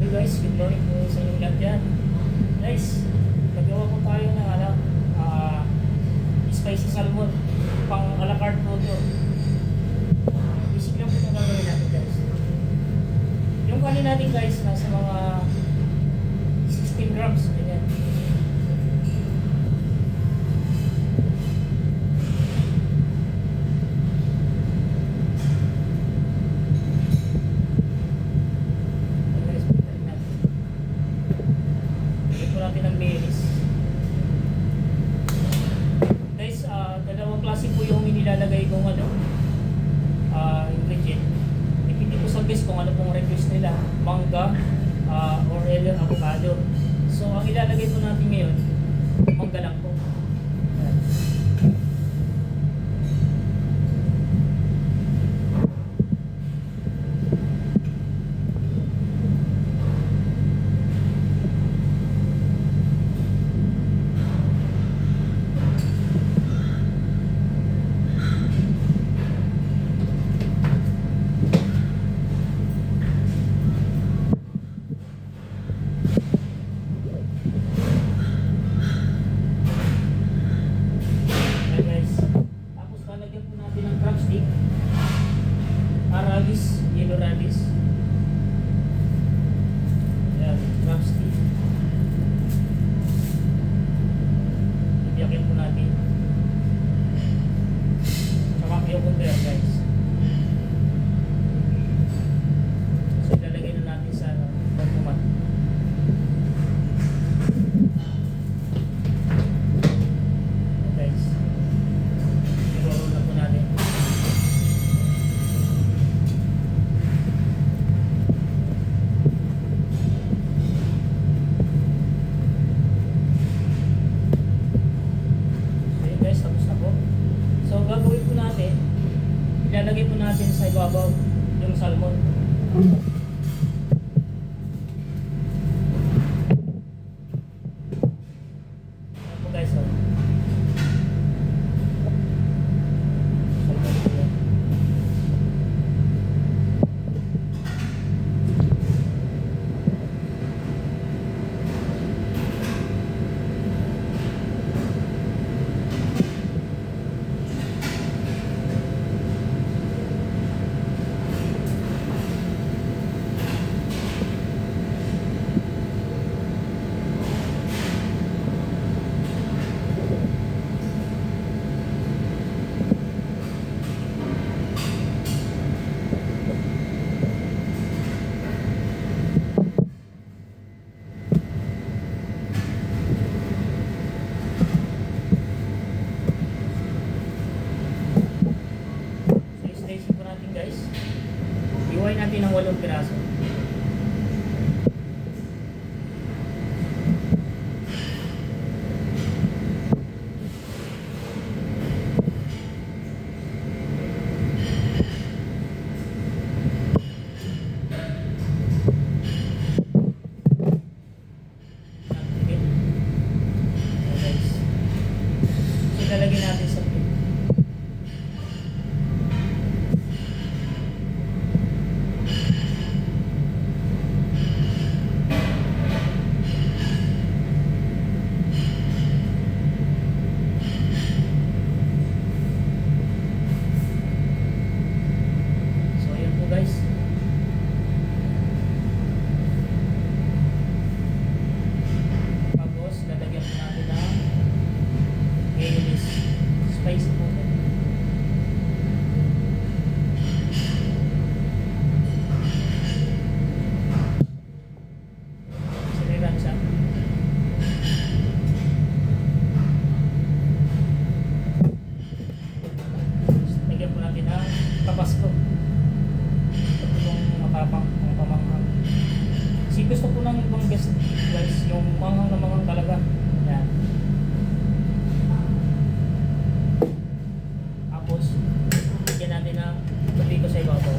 you guys. Good morning po sa inyong lahat yan. Guys, nagawa po tayo ng spicy salmon. Pang a la carte po ito. Basic lang po itong gagawin natin guys. Yung kanin natin guys, nasa mga 16 grams. Ganyan. Dalawang klase po yung inilalagay kong ingredient. Depende po sa base kung ano pong request nila, mangga or either avocado. So ang ilalagay po natin ngayon, mangga lang po. Ayan. Radish, yellow radish. Ayan, crab stick. Ibiyakin po natin. Saka cucumber guys. So ilalagay na natin sa tomat. Guys. I-roll na po natin. So gagawin po natin, ilalagay po natin sa ibabaw yung salmon. Ayan po guys, salmon po yan. Guys, iwain natin ng 8 piraso. So lalagyan natin sa plate. Guys, tapos lalagyan natin ng mayonnaise, spicy po. Siniran siya. Lagyan po natin ng tabasco. Kasi gusto po ng ibang guest guys, yung manghang na manghang talaga. Ayan. Tapos, bigyan natin ng tubig ko sa ibabaw.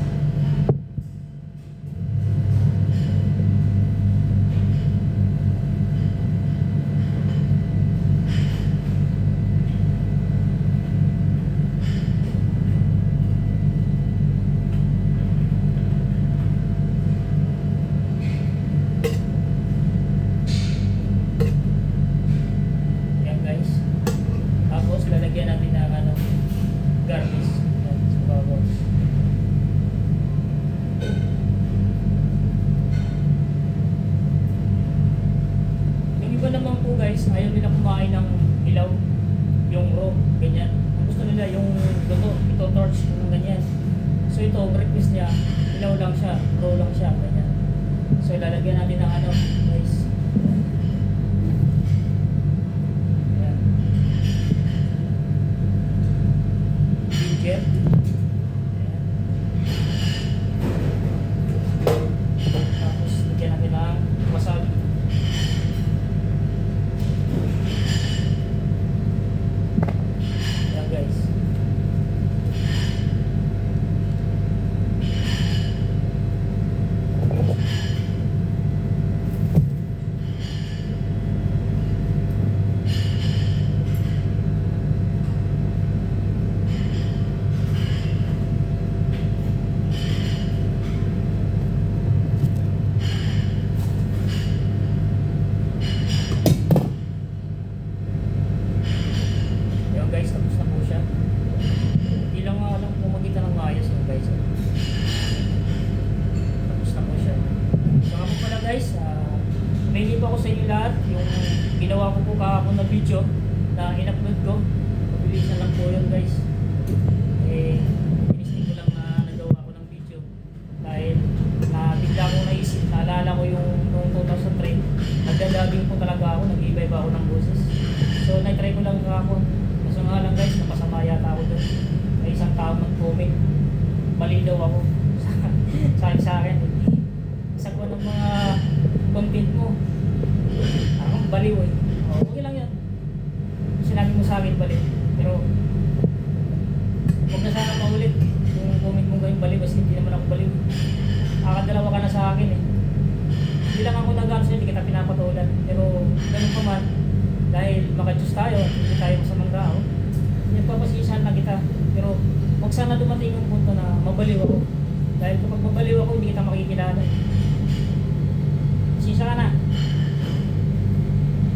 lahat. Yung ginawa ko po kahapon na video na in-upload ko. Mabilisan lang po yun guys. Eh, inisip ko lang na nagawa ko ng video. Dahil na bigla ko naisip, naalala ko yung noong 2003. Nagdadaging po talaga ako, nag-iiba-iba ako ng boses. So, na-try ko lang kahapon. Kaso nga lang guys, napasama yata ako doon. May isang tao mag-comment. Mali daw ako. sa akin. Isa ko ng mga content mo. Akong baliw eh. Okay lang yan. Sinabi mo sa akin baliw. Pero, huwag na sana maulit. Kung comment mo gawin baliw, kasi hindi naman ako baliw. Akadalawa ka na sa akin eh. Hindi lang ako nag-ano sa'yo, hindi kita pinapatulan. Pero, ganun pa man, dahil maka-Diyos tayo, hindi tayo masamang tao, nagpapasisahan na kita. Pero, huwag sana dumating yung punto na mabaliw ako. Dahil kapag mabaliw ako, hindi kita makikilala. Sisa ka na.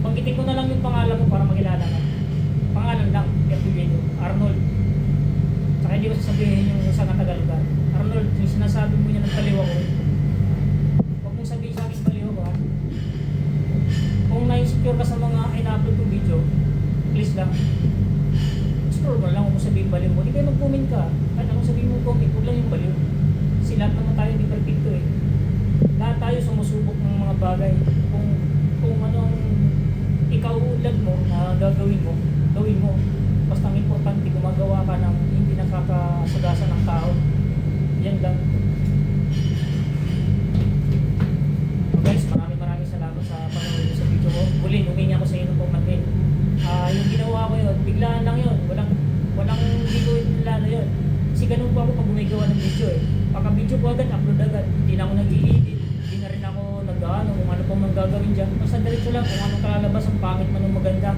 Panggitin ko na lang yung pangalan mo para makilala ka. Pangalan lang, Epilio, Arnold. Saka hindi ko sasabihin yung isang Tagalog. Arnold, yung sinasabi mo niya ng baliw ako. Huwag mong sabihin sa akin baliw ako ha. Kung na-insecure ka sa mga in-upload kong video, please lang. Scroll mo lang, huwag mong sabihin baliw mo. Hindi kayo mag-comment ka. Kahit anong sabihin mo comment, huwag lang yung baliw. Kasi lahat naman tayo hindi perfecto eh. Lahat tayo sumusubok ng mga bagay. Kung anong ikaw ulag mo na gagawin mo, gawin mo. Basta ang importante, gumagawa ka ng hindi nakakasagasa ng tao. Yan lang. So guys, maraming salamat sa panonood sa video ko. Huli, humingi ako sa inyo ng pumatin. Yung ginawa ko yun, biglaan lang yun. Walang gagawin nila na yun. Kasi ganun po ako pag gumigawa ng video eh. Pagka-video ko agad, upload agad. Hindi na ako nag-i-edit. Hindi na rin ako nag-ano kung ano pa mang gagawin dyan. Basta diretso lang kung anong kalalabas, ang pangit man ng maganda.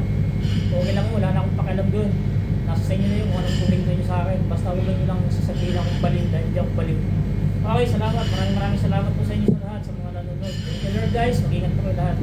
Okay lang, wala na akong pakialam doon. Nasa sa inyo na yun kung anong komento nyo sa akin. Basta huwag nyo lang sasabihin akong baliw dahil hindi ako baliw. Okay, salamat. Maraming salamat po sa inyo sa lahat, sa mga nanonood. Thank you Lord guys. Mag-ingat po kayo lahat.